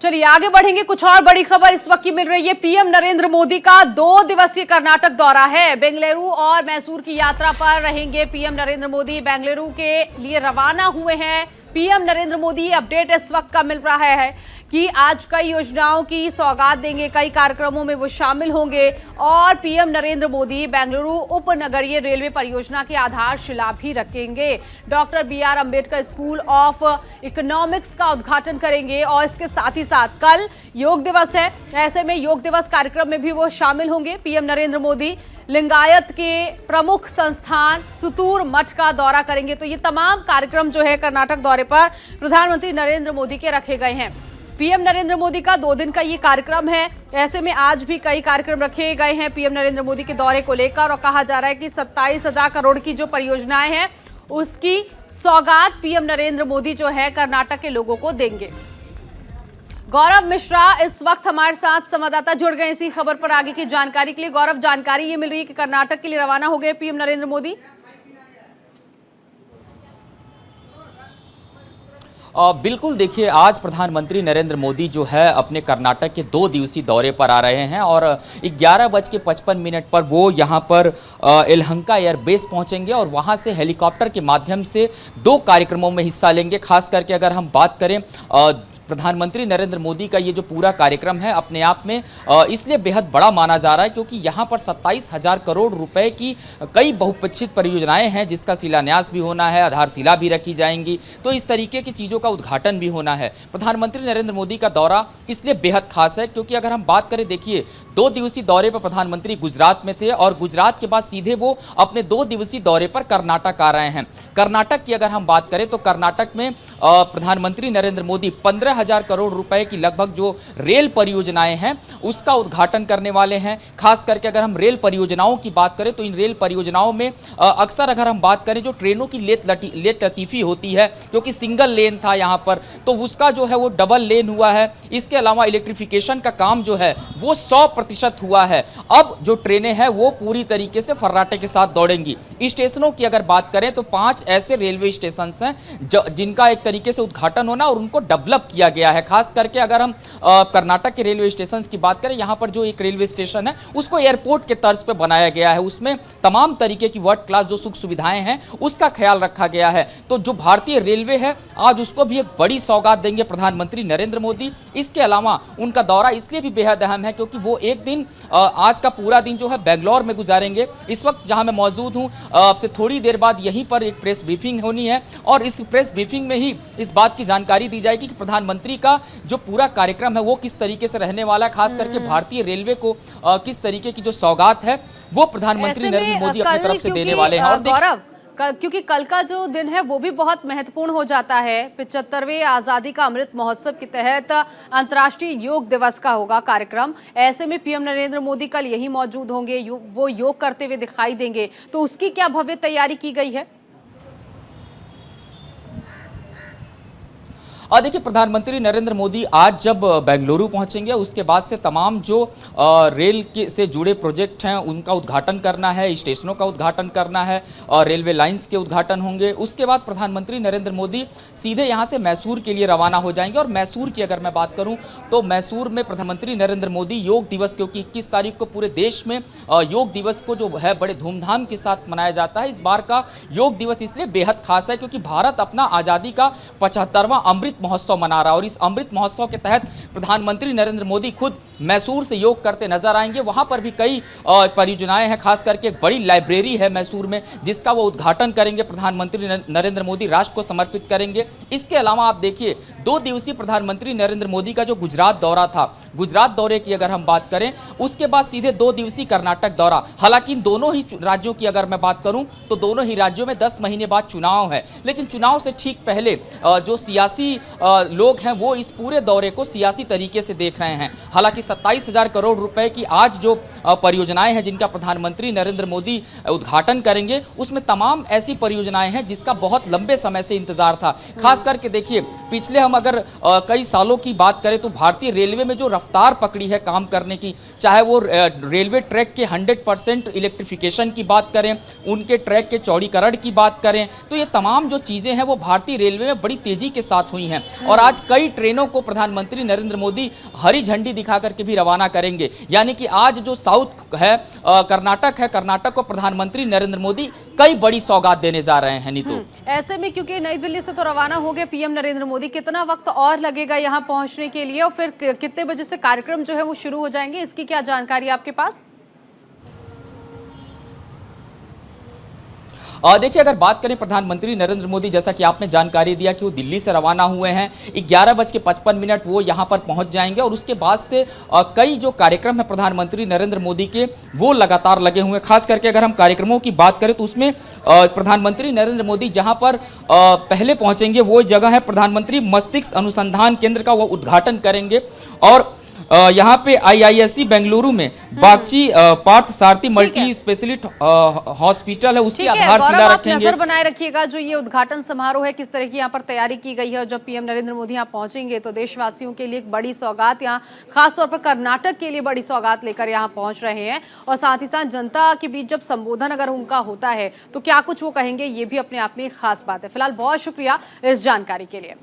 चलिए आगे बढ़ेंगे। कुछ और बड़ी खबर इस वक्त की मिल रही है। पीएम नरेंद्र मोदी का 2 दिवसीय कर्नाटक दौरा है। बेंगलुरु और मैसूर की यात्रा पर रहेंगे पीएम नरेंद्र मोदी। बेंगलुरु के लिए रवाना हुए हैं पीएम नरेंद्र मोदी। अपडेट इस वक्त का मिल रहा है कि आज कई योजनाओं की सौगात देंगे, कई कार्यक्रमों में वो शामिल होंगे और पीएम नरेंद्र मोदी बेंगलुरु उपनगरीय रेलवे परियोजना की आधारशिला भी रखेंगे। Doctor BR Ambedkar school of economics का उद्घाटन करेंगे और इसके साथ ही साथ कल योग दिवस है, ऐसे में योग दिवस कार्यक्रम में भी वो शामिल होंगे। पीएम नरेंद्र मोदी लिंगायत के प्रमुख संस्थान सुतूर मठ का दौरा करेंगे। तो ये तमाम कार्यक्रम जो है कर्नाटक दौरे पर प्रधानमंत्री नरेंद्र मोदी के रखे गए हैं। पीएम नरेंद्र मोदी का 2 दिन का ये कार्यक्रम है, ऐसे में आज भी कई कार्यक्रम रखे गए हैं पीएम नरेंद्र मोदी के दौरे को लेकर और कहा जा रहा है कि 27,000 करोड़ की जो परियोजनाएं हैं उसकी सौगात पीएम नरेंद्र मोदी जो है कर्नाटक के लोगों को देंगे। गौरव मिश्रा इस वक्त हमारे साथ संवाददाता जुड़ गए इसी खबर पर आगे की जानकारी के लिए। गौरव, जानकारी ये मिल रही है कि कर्नाटक के लिए रवाना हो गए पीएम नरेंद्र मोदी। बिल्कुल, देखिए आज प्रधानमंत्री नरेंद्र मोदी जो है अपने कर्नाटक के 2 दिवसीय दौरे पर आ रहे हैं और 11:55 पर वो यहाँ पर यलहंका एयरबेस पहुँचेंगे और वहाँ से हेलीकॉप्टर के माध्यम से 2 कार्यक्रमों में हिस्सा लेंगे। खास करके अगर हम बात करें प्रधानमंत्री नरेंद्र मोदी का ये जो पूरा कार्यक्रम है अपने आप में इसलिए बेहद बड़ा माना जा रहा है क्योंकि यहाँ पर 27,000 करोड़ रुपए की कई बहुपक्षित परियोजनाएं हैं जिसका शिलान्यास भी होना है, आधारशिला भी रखी जाएंगी, तो इस तरीके की चीज़ों का उद्घाटन भी होना है। प्रधानमंत्री नरेंद्र मोदी का दौरा इसलिए बेहद खास है क्योंकि अगर हम बात करें, देखिए 2 दिवसीय दौरे पर प्रधानमंत्री गुजरात में थे और गुजरात के बाद सीधे वो अपने 2 दिवसीय दौरे पर कर्नाटक आ रहे हैं। कर्नाटक की अगर हम बात करें तो कर्नाटक में प्रधानमंत्री नरेंद्र मोदी 15,000 करोड़ रुपए की लगभग जो रेल परियोजनाएं हैं उसका उद्घाटन करने वाले हैं। खास करके अगर हम रेल परियोजनाओं की बात करें तो इन रेल परियोजनाओं में अक्सर अगर हम बात करें जो ट्रेनों की लेट लतीफ़ी होती है, क्योंकि सिंगल लेन था यहाँ पर तो उसका जो है वो डबल लेन हुआ है। इसके अलावा इलेक्ट्रिफिकेशन का काम जो है वो 100% हुआ है। अब जो ट्रेनें हैं वो पूरी तरीके से फर्राटे के साथ दौड़ेंगी। स्टेशनों की अगर बात करें तो 5 ऐसे रेलवे स्टेशन हैं जिनका एक तरीके से उद्घाटन होना और उनको डेवलप किया गया है। खास करके अगर हम कर्नाटक के रेलवे स्टेशन की बात करें, यहाँ पर जो एक रेलवे स्टेशन है उसको एयरपोर्ट के तर्ज पे बनाया गया है, उसमें तमाम तरीके की वर्ल्ड क्लास जो सुख सुविधाएं हैं उसका ख्याल रखा गया है। तो जो भारतीय रेलवे है आज उसको भी एक बड़ी सौगात देंगे प्रधानमंत्री नरेंद्र मोदी। इसके अलावा उनका दौरा इसलिए भी बेहद अहम है क्योंकि वो एक दिन आज का पूरा दिन जो है बेंगलोर में गुजारेंगे। इस वक्त जहां मैं मौजूद हूं, आपसे थोड़ी देर बाद यहीं पर एक प्रेस ब्रीफिंग होनी है और इस प्रेस ब्रीफिंग में ही इस बात की जानकारी दी जाएगी कि प्रधानमंत्री का जो पूरा कार्यक्रम है वो किस तरीके से रहने वाला है। खास करके भारतीय रेलवे को किस तरीके की जो सौगात है वो प्रधानमंत्री नरेंद्र मोदी अपनी तरफ से देने वाले हैं। और क्योंकि कल का जो दिन है वो भी बहुत महत्वपूर्ण हो जाता है। 75वें आज़ादी का अमृत महोत्सव के तहत अंतर्राष्ट्रीय योग दिवस का होगा कार्यक्रम। ऐसे में पीएम नरेंद्र मोदी कल यही मौजूद होंगे, वो योग करते हुए दिखाई देंगे, तो उसकी क्या भव्य तैयारी की गई है? देखिए प्रधानमंत्री नरेंद्र मोदी आज जब बेंगलुरु पहुंचेंगे उसके बाद से तमाम जो रेल के से जुड़े प्रोजेक्ट हैं उनका उद्घाटन करना है, स्टेशनों का उद्घाटन करना है और रेलवे लाइंस के उद्घाटन होंगे। उसके बाद प्रधानमंत्री नरेंद्र मोदी सीधे यहां से मैसूर के लिए रवाना हो जाएंगे और मैसूर की अगर मैं बात करूं तो मैसूर में प्रधानमंत्री नरेंद्र मोदी योग दिवस, क्योंकि 21 तारीख को पूरे देश में योग दिवस को जो है बड़े धूमधाम के साथ मनाया जाता है। इस बार का योग दिवस इसलिए बेहद खास है क्योंकि भारत अपना आज़ादी का 75वां अमृत महोत्सव मना रहा है और इस अमृत महोत्सव के तहत प्रधानमंत्री नरेंद्र मोदी खुद मैसूर से योग करते नजर आएंगे। वहां पर भी कई परियोजनाएं हैं, खास करके एक बड़ी लाइब्रेरी है मैसूर में जिसका वो उद्घाटन करेंगे प्रधानमंत्री नरेंद्र मोदी, राष्ट्र को समर्पित करेंगे। इसके अलावा आप देखिए 2 दिवसीय प्रधानमंत्री नरेंद्र मोदी का जो गुजरात दौरा था, गुजरात दौरे की अगर हम बात करें उसके बाद सीधे 2 दिवसीय कर्नाटक दौरा। हालांकि दोनों ही राज्यों की अगर मैं बात करूं तो दोनों ही राज्यों में 10 महीने बाद चुनाव है, लेकिन चुनाव से ठीक पहले जो सियासी लोग हैं वो इस पूरे दौरे को सियासी तरीके से देख रहे हैं। हालांकि 27,000 करोड़ रुपए की आज जो परियोजनाएं हैं जिनका प्रधानमंत्री नरेंद्र मोदी उद्घाटन करेंगे उसमें तमाम ऐसी परियोजनाएं हैं जिसका बहुत लंबे समय से इंतजार था। खास करके देखिए पिछले हम अगर कई सालों की बात करें तो भारतीय रेलवे में जो रफ्तार पकड़ी है काम करने की, चाहे वो रेलवे ट्रैक के 100% इलेक्ट्रिफिकेशन की बात करें, उनके ट्रैक के चौड़ीकरण की बात करें, तो ये तमाम जो चीज़ें हैं वो भारतीय रेलवे में बड़ी तेजी के साथ हुई हैं। हैं। और आज कई ट्रेनों को प्रधानमंत्री नरेंद्र मोदी हरी झंडी दिखा करके भी रवाना करेंगे। यानी कि आज जो साउथ है, कर्नाटक है, कर्नाटक को प्रधानमंत्री नरेंद्र मोदी कई बड़ी सौगात देने जा रहे हैं। नीतू, ऐसे में क्योंकि नई दिल्ली से तो रवाना हो गए पीएम नरेंद्र मोदी, कितना वक्त और लगेगा यहां पहुंचने के लिए और फिर कितने बजे से कार्यक्रम जो है वो शुरू हो जाएंगे, इसकी क्या जानकारी है आपके पास? देखिए, अगर बात करें प्रधानमंत्री नरेंद्र मोदी, जैसा कि आपने जानकारी दिया कि वो दिल्ली से रवाना हुए हैं, 11:55 वो यहाँ पर पहुँच जाएंगे और उसके बाद से कई जो कार्यक्रम है प्रधानमंत्री नरेंद्र मोदी के वो लगातार लगे हुए हैं। खास करके अगर हम कार्यक्रमों की बात करें तो उसमें प्रधानमंत्री नरेंद्र मोदी जहाँ पर पहले पहुँचेंगे वो जगह है प्रधानमंत्री मस्तिष्क अनुसंधान केंद्र का, वो उद्घाटन करेंगे। और यहाँ पे IISc बेंगलुरु में बागची पार्थ सारथी मल्टी स्पेशलिस्ट हॉस्पिटल है, उसकी आधारशिला रखेंगे। नजर बनाए रखिएगा जो ये उद्घाटन समारोह है, किस तरह की यहाँ पर तैयारी की गई है। और जब पीएम नरेंद्र मोदी यहाँ पहुंचेंगे तो देशवासियों के लिए एक बड़ी सौगात, यहाँ खासतौर पर कर्नाटक के लिए बड़ी सौगात लेकर यहाँ पहुंच रहे हैं। और साथ ही साथ जनता के बीच जब संबोधन अगर उनका होता है तो क्या कुछ वो कहेंगे, ये भी अपने आप में एक खास बात है। फिलहाल बहुत शुक्रिया इस जानकारी के लिए।